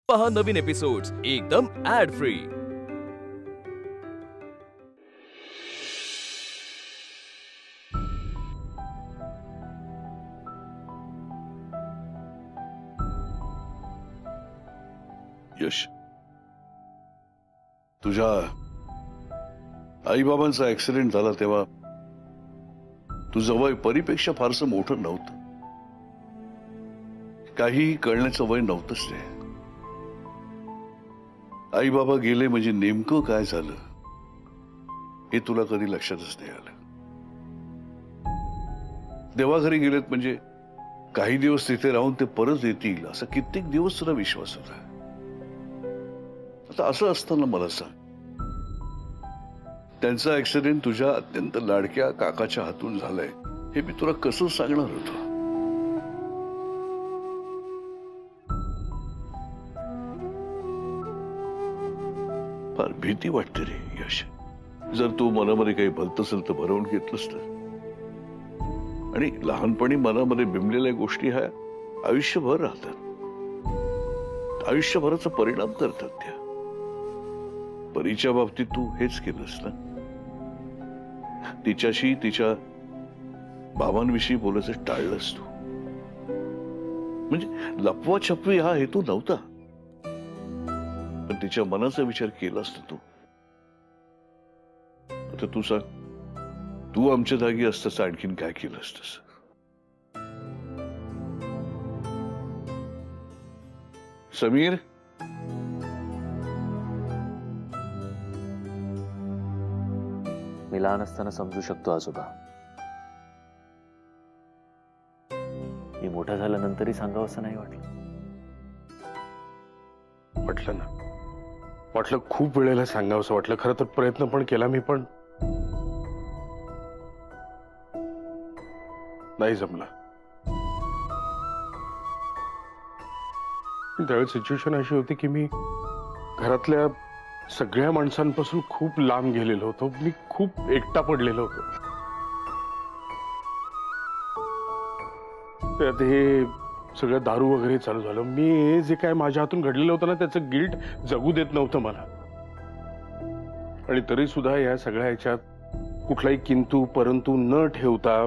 पहा नवीन एपिसोड्स एकदम add free. यश, तुझ्या आई बाबांचा ऍक्सिडेंट झाला तेव्हा तुझं वय परीपेक्षा फारसं मोठं नव्हतं. काहीही कळण्याचं वय नव्हतंच रे. आई बाबा गेले म्हणजे नेमकं काय झालं हे तुला कधी लक्षातच नाही आलं. देवाघरी गेलेत म्हणजे काही दिवस तिथे राहून ते परत येतील असा कित्येक दिवस तुला विश्वास होता. आता असं असताना मला सांग, त्यांचा ऍक्सिडेंट तुझ्या अत्यंत लाडक्या काकाच्या हातून झालाय हे मी तुला कसं सांगणार होतो. फार भीती वाटते रे यश. जर तू मनामध्ये काही भलत असेल तर भरवून घेतलंस तर. आणि लहानपणी मनामध्ये बिंबलेल्या गोष्टी ह्या आयुष्यभर राहतात, आयुष्यभराचा परिणाम करतात त्या. परीच्या बाबतीत तू हेच केलंस ना. तिच्याशी तिच्या बाबांविषयी बोलायचं टाळलंस तू. म्हणजे लपवा छपवी हा हेतू नव्हता, पण तिच्या मनाचा विचार केलास ना तू. आता तू सांग, तू आमच्या जागी असतास आणखीन काय केलं असतस. समीर, मी लहान असताना समजू शकतो आजोबा. मी मोठा झाल्यानंतरही सांगावं असं नाही वाटलं. वाटलं ना, वाटलं खूप वेळेला सांगावंसं वाटलं. खरं तर प्रयत्न पण केला मी, पण नाही जमला. त्यावेळी सिच्युएशन अशी होती की मी घरातल्या सगळ्या माणसांपासून खूप लांब गेलेलो होतो. मी खूप एकटा पडलेलो होतो. त्यात हे सगळं दारू वगैरे चालू झालं. मी हे जे काय माझ्या हातून घडलेलं होतं ना त्याचं गिल्ट जगू देत नव्हतं मला. आणि तरी सुद्धा या सगळ्या ह्याच्यात कुठलाही किंतु परंतु न ठेवता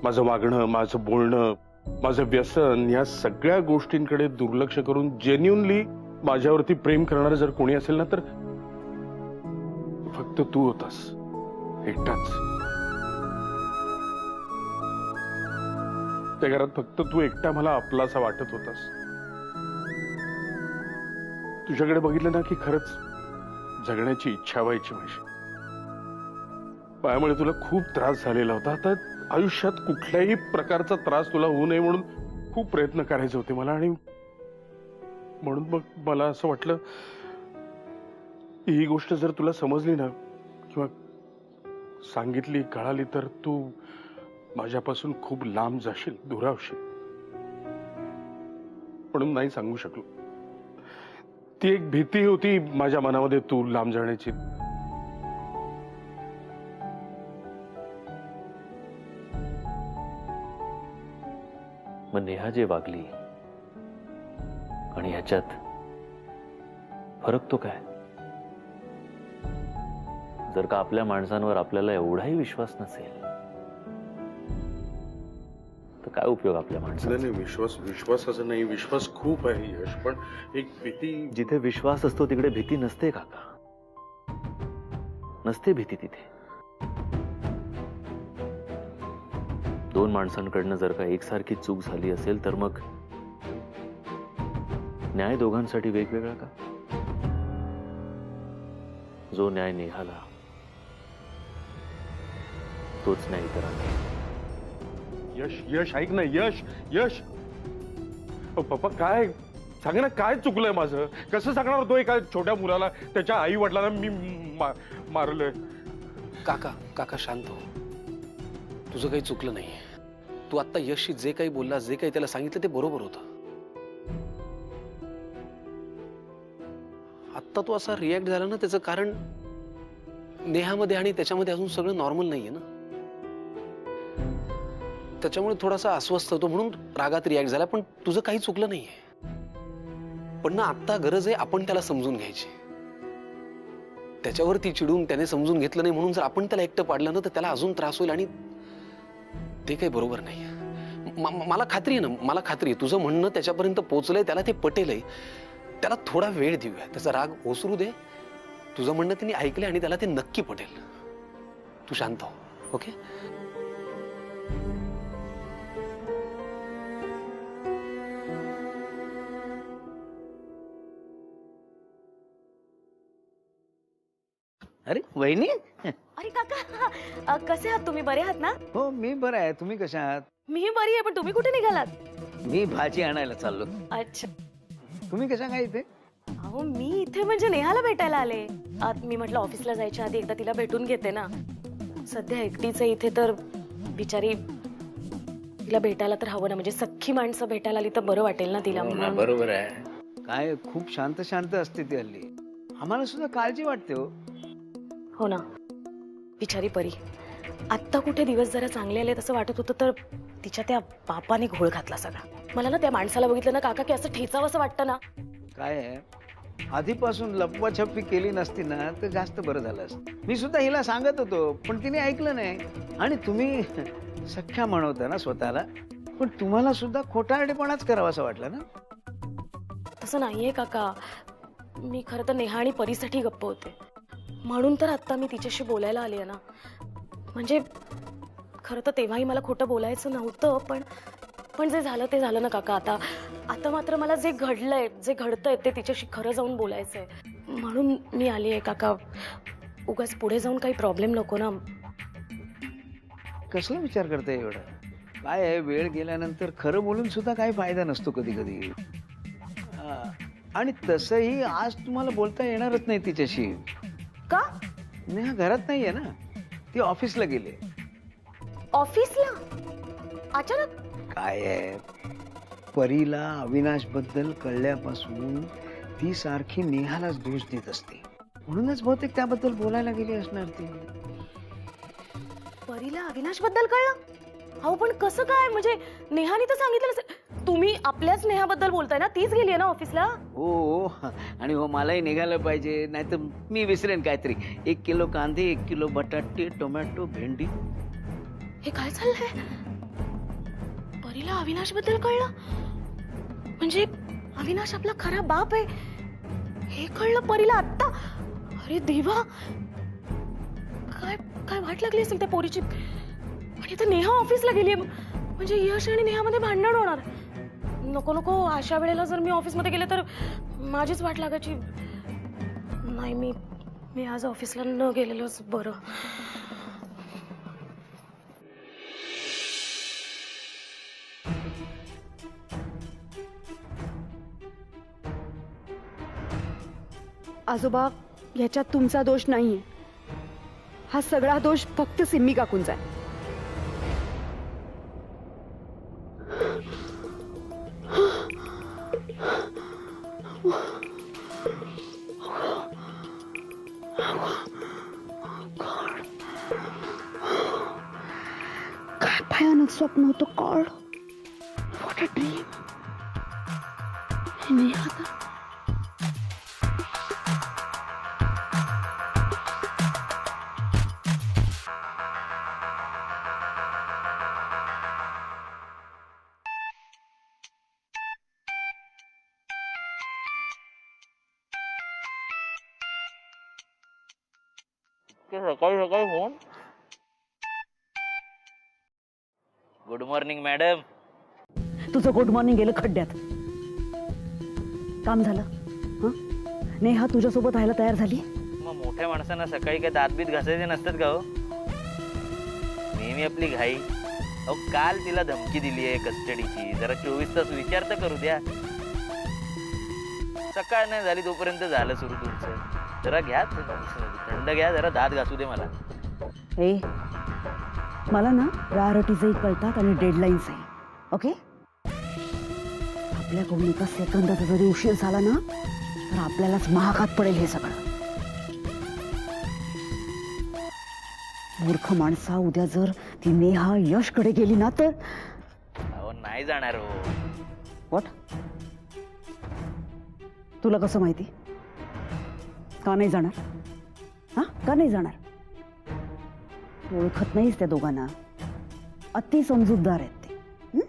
माझं वागणं, माझं बोलणं, माझं व्यसन या सगळ्या गोष्टींकडे दुर्लक्ष करून जेन्युनली माझ्यावरती प्रेम करणारं जर कोणी असेल ना तर फक्त तू होतास, एकटाच. त्या घरात फक्त तू एकटा मला आपलासा वाटत होतास. तुझ्याकडे बघितलं ना की खरंच जगण्याची इच्छा व्हायची माझी. त्यामुळे तुला खूप त्रास झालेला होता. आता आयुष्यात कुठल्याही प्रकारचा त्रास तुला होऊ नये म्हणून खूप प्रयत्न करायचे होते मला. आणि म्हणून मग मला असं वाटलं ही गोष्ट जर तुला समजली ना किंवा सांगितली, कळाली तर तू माझ्यापासून खूप लांब जाशील, दुरावशील. म्हणून नाही सांगू शकलो. ती एक भीती होती माझ्या मनामध्ये तू लांब जाण्याची. मग नेहा जे वागली आणि ह्याच्यात फरक तो काय? जर का आपल्या माणसांवर आपल्याला एवढाही विश्वास नसेल तर काय उपयोग आपल्या माणसाचा? नाही, विश्वासाचा नाही, विश्वास खूप आहे यश, पण एक भीती. जिथे विश्वास असतो तिकडे भीती नसते काका. नसते भीती तिथे. दोन माणसांकडनं जर का एकसारखी चूक झाली असेल तर मग न्याय दोघांसाठी वेगवेगळा का? जो न्याय नेहाला तोच न्याय इतरांना. यश ऐक ना, यश पप्पा, काय सांग ना, काय चुकलंय माझं? कसं सांगणार तो एका छोट्या मुलाला त्याच्या आई वडिलांना मी मारलंय? काका शांत हो. तुझं काही चुकलं नाही. तू आता यशशी जे काही बोलला, जे काही त्याला सांगितलं ते बरोबर होतं. आता तू असा रिॲक्ट झाला ना त्याचं कारण नेहामध्ये आणि त्याच्यामध्ये अजून सगळं नॉर्मल नाहीये ना. त्याच्यामुळे थोडासा अस्वस्थ होतो म्हणून रागात रिॲक्ट झाला. पण तुझं काही चुकलं नाहीये. पण ना आता गरज आहे आपण त्याला समजून घ्यायची. त्याच्यावर ती चिडून त्याने समजून घेतलं नाही म्हणून जर आपण त्याला एकटं पाडलं ना तर त्याला अजून त्रास होईल आणि ते काही बरोबर नाही. मला खात्री आहे ना, मला खात्री आहे तुझं म्हणणं त्याच्यापर्यंत पोहोचलंय, त्याला ते पटेलय. त्याला थोडा वेळ देऊया, त्याचा राग ओसरू दे. तुझं म्हणणं त्यांनी ऐकलंय आणि त्याला ते नक्की पटेल. तू शांत हो. ओके. अरे वहिनी. अरे काका कसे आहात तुम्ही? बरे आहात ना? हो मी बरं आहे. तुम्ही कशा आहात? मी बरी आहे, पण तुम्ही कुठे निघालात? मी भाजी आणायला चाललो. अच्छा. तुम्ही कशा काय इथे? अहो मी इथे म्हणजे नेहाला भेटायला आले. मी म्हटलं ऑफिसला जायच्या आधी एकदा तिला भेटून घेते ना. सध्या एकटीच आहे इथे, तर बिचारी तिला भेटायला तर हवं ना. म्हणजे सख्खी माणसं भेटायला आली तर बरं वाटेल ना तिला. बरोबर आहे. काय खूप शांत शांत असते ती हल्ली. आम्हाला सुद्धा काळजी वाटते हो. हो ना, बिचारी परी. आत्ता कुठे दिवस जरा चांगले आले तसं वाटत होतं, तर तिच्या त्या बापाने घोळ घातला सगळा. मला ना त्या माणसाला बघितलं ना काका की असं ठेचावं असं वाटतं ना. काय आहे, आधीपासून लपवाछपवी केली नसती ना तर जास्त बरं झालं असतं. मी सुद्धा हिला सांगत होतो पण तिने ऐकलं नाही. आणि तुम्ही सख्या म्हणवता ना स्वतःला, पण तुम्हाला सुद्धा खोटारडेपणाच करावा असं वाटलं ना. तसं नाहीये काका. मी खरं तर नेहा आणि परीसाठी गप्प होते, म्हणून तर आता मी तिच्याशी बोलायला आले ना. म्हणजे खरं तर तेव्हाही मला खोटं बोलायचं नव्हतं, पण जे झालं ते झालं ना काका. आता मात्र मला जे घडलंय, जे घडतंय ते तिच्याशी खरं जाऊन बोलायचंय, म्हणून मी आली आहे काका. उगाच पुढे जाऊन काही प्रॉब्लेम नको ना. कसला विचार करताय एवढा? काय आहे, वेळ गेल्यानंतर खरं बोलून सुद्धा काही फायदा नसतो कधी कधी. आणि तसंही आज तुम्हाला बोलता येणारच नाही तिच्याशी. का? नेहा घरात नाहीये ना, ती ऑफिसला गेली. ऑफिसला? अचानक? काय आहे, परीला अविनाश बद्दल कळल्यापासून ती सारखी नेहालाच दोष देत असते, म्हणूनच बहुतेक त्याबद्दल बोलायला गेली असणार ती. परीला अविनाश बद्दल कळलं? अहो पण कसं काय? म्हणजे नेहाने तर सांगितलं नसेल. तुम्ही आपल्याच नेहाबद्दल बोलताय ना? तीच गेली आहे ना ऑफिसला? हो. आणि हो, मलाही निघालं पाहिजे, नाहीतर मी विसरेन काहीतरी. 1 किलो कांदे, 1 किलो बटाटे, टोमॅटो, भेंडी. हे काय चाललंय? परीला अविनाश बद्दल कळलं म्हणजे अविनाश आपला खरा बाप आहे हे कळलं परीला आत्ता? अरे देवा, काय काय वाट लागली असेल त्या पोरीची. आणि आता नेहा ऑफिसला गेली, म्हणजे यश आणि नेहामध्ये भांडण होणार. नको नको, अशा वेळेला जर मी ऑफिसमध्ये गेले तर माझीच वाट लागायची. नाही, मी आज ऑफिसला न गेलेलंच बरं. आजोबा, ह्याच्यात तुमचा दोष नाहीये. हा सगळा दोष फक्त सिम्मी काकूंचा आहे. काय भयानक स्वप्न होतं. God, what a dream. Neha तर सकाळी सकाळी फोन. Good morning madam. तुझं गुड मॉर्निंग गेलं खड्ड्यात. काम झालं? नेहा तुझ्यासोबत राहायला तयार झाली? मग मोठ्या माणसांना सकाळी काय दातबीत घासायचे नसतात का हो? नेहमी आपली घाई. अहो काल तिला धमकी दिली आहे कस्टडीची. जरा 24 तास विचार तर करू द्या. सकाळ नाही झाली तोपर्यंत झालं सुरू तुमचं. जरा घ्या थंड घ्या, जरा दात घासू दे मला. ए, मला ना प्रायोरिटीजही कळतात आणि डेडलाईन्स आहे. ओके, आपल्याकडून एका सेकंदाचा जरी उशीर झाला ना तर आपल्यालाच महागात पडेल हे सगळं. मूर्ख माणसा, उद्या जर ती नेहा यशकडे गेली ना तर. अहो नाही जाणार हो. व्हॉट? तुला कसं माहिती? का नाही जाणार? हा, का नाही जाणार? तू ओळखत नाहीस त्या दोघांना. अति समजूतदार आहेत ते.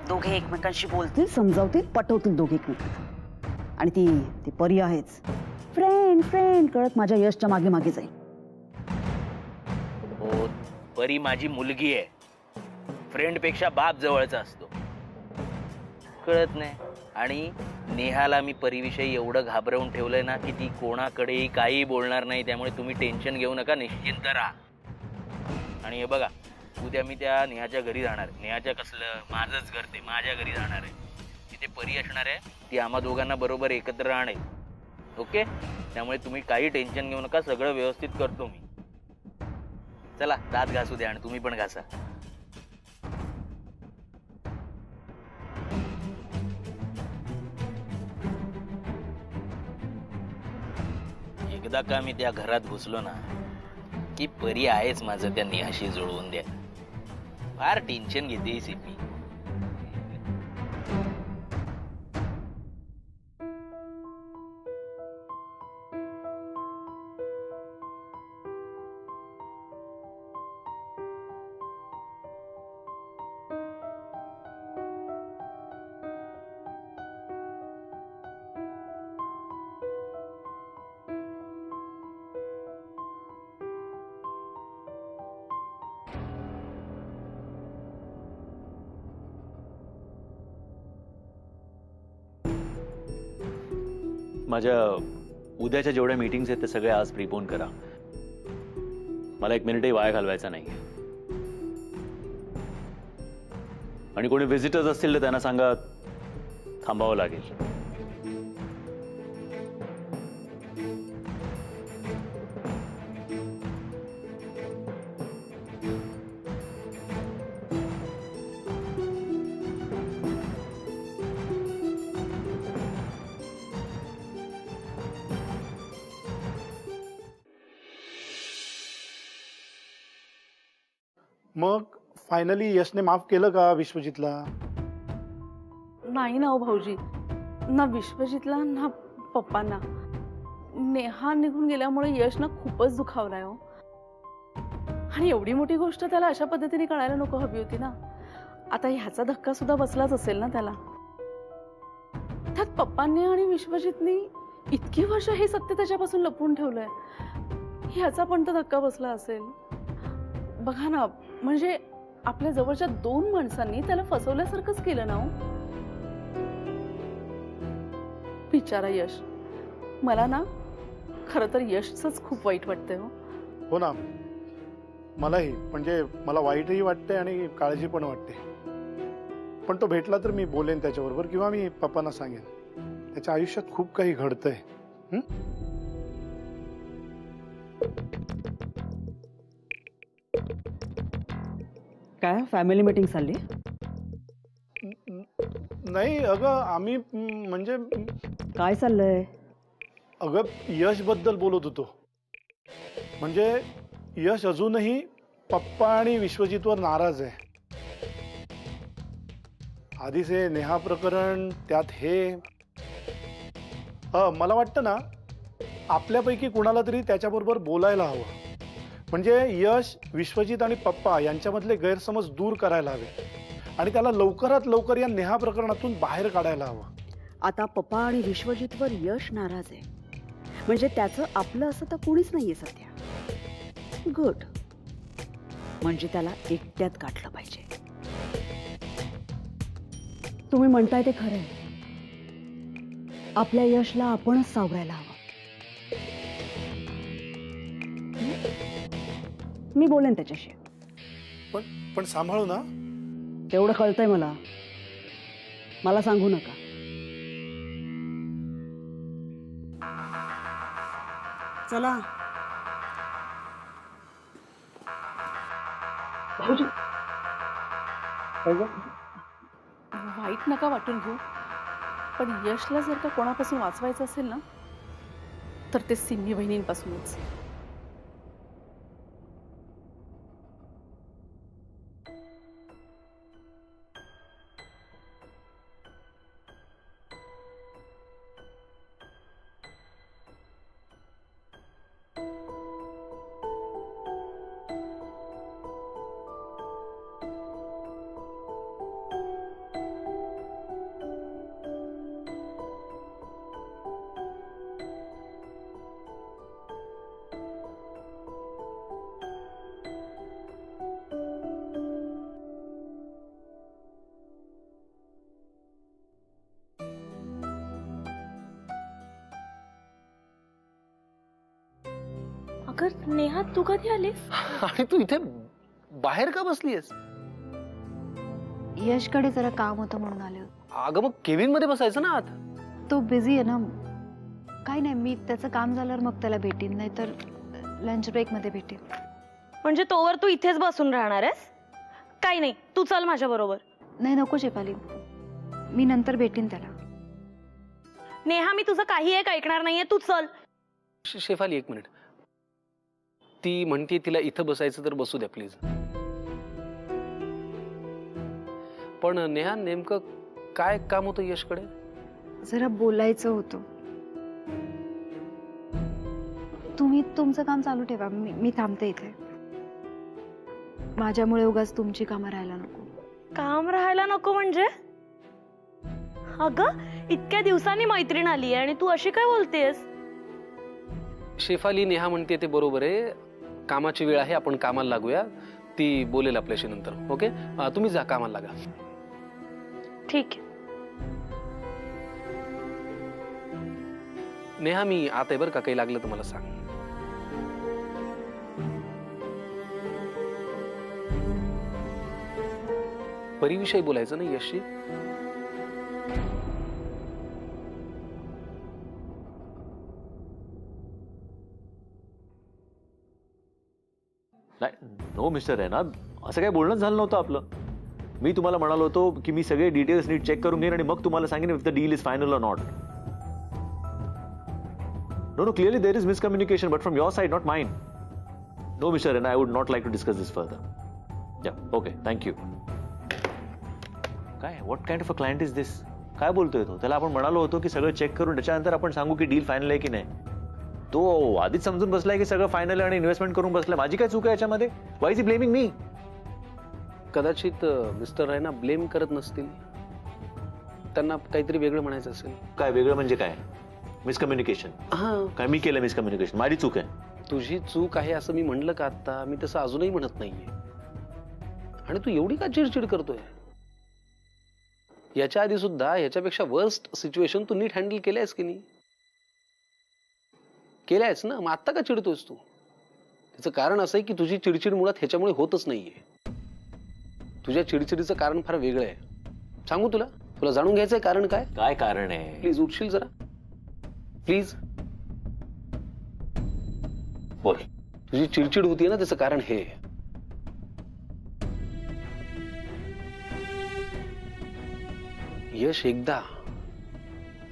दोघे एकमेकांशी बोलतील, समजावतील, पटवतील दोघे एकमेकांना. आणि ती परी आहेच, फ्रेंड फ्रेंड कळत माझ्या यशच्या मागे मागे जाईल. हो, परी माझी मुलगी आहे. फ्रेंड पेक्षा बाप जवळचा असतो. कळत नाही. आणि नेहाला मी परीविषयी एवढं घाबरवून ठेवलंय ना की ती कोणाकडेही काही बोलणार नाही. त्यामुळे तुम्ही टेन्शन घेऊ नका, निश्चिंत राहा. आणि हे बघा, उद्या मी त्या नेहाच्या घरी जाणार. नेहाच्या कसलं, माझंच घर, ते माझ्या घरी जाणार आहे. तिथे परी असणार आहे, ती आम्हा दोघांना बरोबर एकत्र राहणार. ओके, त्यामुळे तुम्ही काही टेन्शन घेऊ नका, सगळं व्यवस्थित करतो मी. चला दात घासू द्या आणि तुम्ही पण घासा. एकदा का मी त्या घरात घुसलो ना की परी आहेच माझं त्या नेहाशी जुळवून द्या. फार टेन्शन घेते सीपी. माझ्या उद्याच्या जेवढ्या मीटिंग्स आहेत ते सगळे आज प्रीपोन करा. मला एक मिनिटही वाया घालवायचा नाही. आणि कोणी व्हिजिटर्स असतील तर त्यांना सांगा थांबावं लागेल. मग फायनली यशने माफ केलं का विश्वजितला? नाही ना हो भाऊजी, ना विश्वजितला ना पप्पांना. नेहा निघून गेल्यामुळे यश ना खूपच दुखावलाय हो. आणि एवढी मोठी गोष्ट त्याला अशा पद्धतीने कळायला नको हवी होती ना. आता ह्याचा धक्का सुद्धा बसलाच असेल ना त्याला. त्यात पप्पांनी आणि विश्वजितनी इतकी वर्ष हे सत्य त्याच्यापासून लपवून ठेवलंय, ह्याचा पण तर धक्का बसला असेल. बघा ना, म्हणजे आपल्या जवळच्या 2 माणसांनी त्याला फसवल्यासारखंच केलं ना. बिचारा यश. मला ना खरं तर यशच खूप वाईट वाटतंय हो. हो ना, मलाही. म्हणजे मला वाईटही वाटते आणि काळजी पण वाटते. पण तो भेटला तर मी बोलेन त्याच्याबरोबर, किंवा मी पप्पांना सांगेन. त्याच्या आयुष्यात खूप काही घडतंय. काय फॅमिली मीटिंग चालली? नाही अगं, आम्ही म्हणजे काय चाललंय? अगं, यश बद्दल बोलत होतो. म्हणजे यश अजूनही पप्पा आणि विश्वजितवर नाराज आहे. आधीच हे नेहा प्रकरण, त्यात हे. मला वाटतं ना, आपल्यापैकी कुणाला तरी त्याच्याबरोबर बोलायला हवं. म्हणजे यश, विश्वजित आणि पप्पा यांच्यामधले गैरसमज दूर करायला हवे आणि त्याला लवकरात लवकर या नेहा प्रकरणातून बाहेर काढायला हवं. आता पप्पा आणि विश्वजितवर यश नाराज आहे, म्हणजे त्याचं आपलं असं तर कोणीच नाहीये सध्या. गुड. म्हणजे त्याला एकट्यात गाठलं पाहिजे. तुम्ही म्हणताय ते खरं आहे. आपल्या यशला आपणच सावरायला हवं. मी बोलेन त्याच्याशी. पण सांभाळू ना. तेवढं कळतंय मला. मला सांगू नका. चला भाऊजी. वाईट नका वाटून घेऊ, पण यशला जर का कोणापासून वाचवायचं असेल ना, तर ते सिम्मी बहिणींपासूनच. सागर, नेहा तू कधी आलीस? आणि तू इथे बाहेर का बसलीयस? यशकडे जरा काम होतं म्हणून आले होते. अगं मग केविन मध्ये बसायचं ना आत. तो बिझी आहे ना. काही नाही, मी त्याचं काम झाल्यावर मग त्याला भेटीन, नाही तर लंच ब्रेक मध्ये भेटेन. म्हणजे तोवर तू इथेच बसून राहणार आहेस? काही नाही, तू चल माझ्या बरोबर. नाही नको शेफाली, मी नंतर भेटीन त्याला. नेहा, मी तुझं काही एक ऐकणार नाहीये, तू चल. शेफाली एक मिनिट, ती म्हणते तिला इथं बसायचं तर बसू द्या प्लीज. पण नेहा, नेमकं काय काम होतं यशकडे? जरा बोलायचं होतं. तुम्ही तुमचं काम चालू ठेवा, मी थांबते इथे. माझ्यामुळे उगाच तुमची कामं राहायला नको. काम राहायला नको म्हणजे? अगं, इतक्या दिवसांनी मैत्रीण आली आणि तू अशी काय बोलतेस? शेफाली, नेहा म्हणते ते बरोबर आहे. कामाची वेळ आहे, आपण कामाला लागूया. ती बोलेल आपल्याशी नंतर. ओके, तुम्ही जा कामाला लागा. ठीक आहे. नेहा, मी आत आहे बरं का, काही लागलं तर मला सांग. परीविषयी बोलायचं ना यशशी? नो मिस्टर रैना, असं काही बोलणंच झालं नव्हतं आपलं. मी तुम्हाला म्हणालो होतो की मी सगळे डिटेल्स नीट चेक करून घेईन आणि मग तुम्हाला सांगेन if the deal is final और not. No, clearly there is miscommunication, but from your side, not mine. No, Mr. Rena, I would not like to discuss this further. Yeah, okay, thank you. काय, what kind of a client is this? काय बोलतोय तो? त्याला आपण म्हणालो होतो की सगळं चेक करून त्याच्यानंतर आपण सांगू की डील फायनल आहे की नाही. तो आधीच समजून बसलाय की सगळं फायनल आहे आणि इन्व्हेस्टमेंट करून बसलाय. माझी काय चूक आहे याच्यामध्ये? Y is he blaming me? कदाचित मिस्टर रैना ब्लेम करत नसतील, त्यांना काहीतरी वेगळं म्हणायचं असेल. काय वेगळं म्हणजे काय? मिसकम्युनिकेशन? काय मी केलं मिसकम्युनिकेशन? माझी चूक आहे? तुझी चूक आहे असं मी म्हणलं का आता? मी तसं अजूनही म्हणत नाहीये. आणि तू एवढी का चिडचिड करतोय? याच्या आधी सुद्धा याच्यापेक्षा वर्स्ट सिच्युएशन तू नीट हँडल केल्यास की नाही? केल्यास ना, मग आता का चिडतोयस तू? त्याचं कारण असं आहे की तुझी चिडचिड मुळात ह्याच्यामुळे होतच नाहीये. तुझ्या चिडचिडीचं कारण फार वेगळं आहे. सांगू तुला? तुला जाणून घ्यायचंय कारण काय? काय कारण आहे? प्लीज उठशील जरा, प्लीज बोल. तुझी चिडचिड होतीये ना, त्याचं कारण हे. यश, एकदा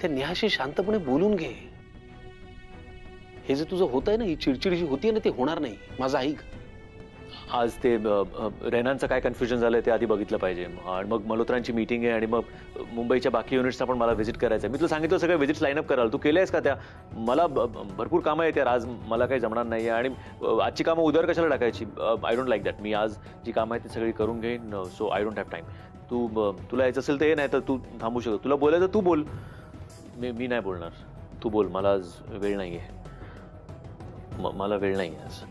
त्या नेहाशी शांतपणे बोलून घे. हे जे तुझं होत आहे ना, ही चिडचिड जी होतीये ना, ते होणार नाही. माझं ऐक. आज ते रेनांचं काय कन्फ्युजन झालंय ते आधी बघितलं पाहिजे. आणि मग मल्होत्रांची मीटिंग आहे आणि मग मुंबईच्या बाकी युनिट्सना पण मला व्हिजिट करायचं आहे. मी तुला सांगितलं सगळं व्हिजिट्स लाईनअप कराल. तू केल्यास का त्या? मला भरपूर कामं आहेत यार, आज मला काही जमणार नाही. आणि आजची कामं उद्यावर कशाला टाकायची? I don't like that. मी आज जी कामं आहेत ती सगळी करून घेईन. So I don't have time. तुला यायचं असेल तर ये, नाही तर तू थांबू शकतो. तुला बोलायचं तू बोल, मी नाही बोलणार. तू बोल. मला आज वेळ नाही आहे. मला वेळ नाही आहे आज.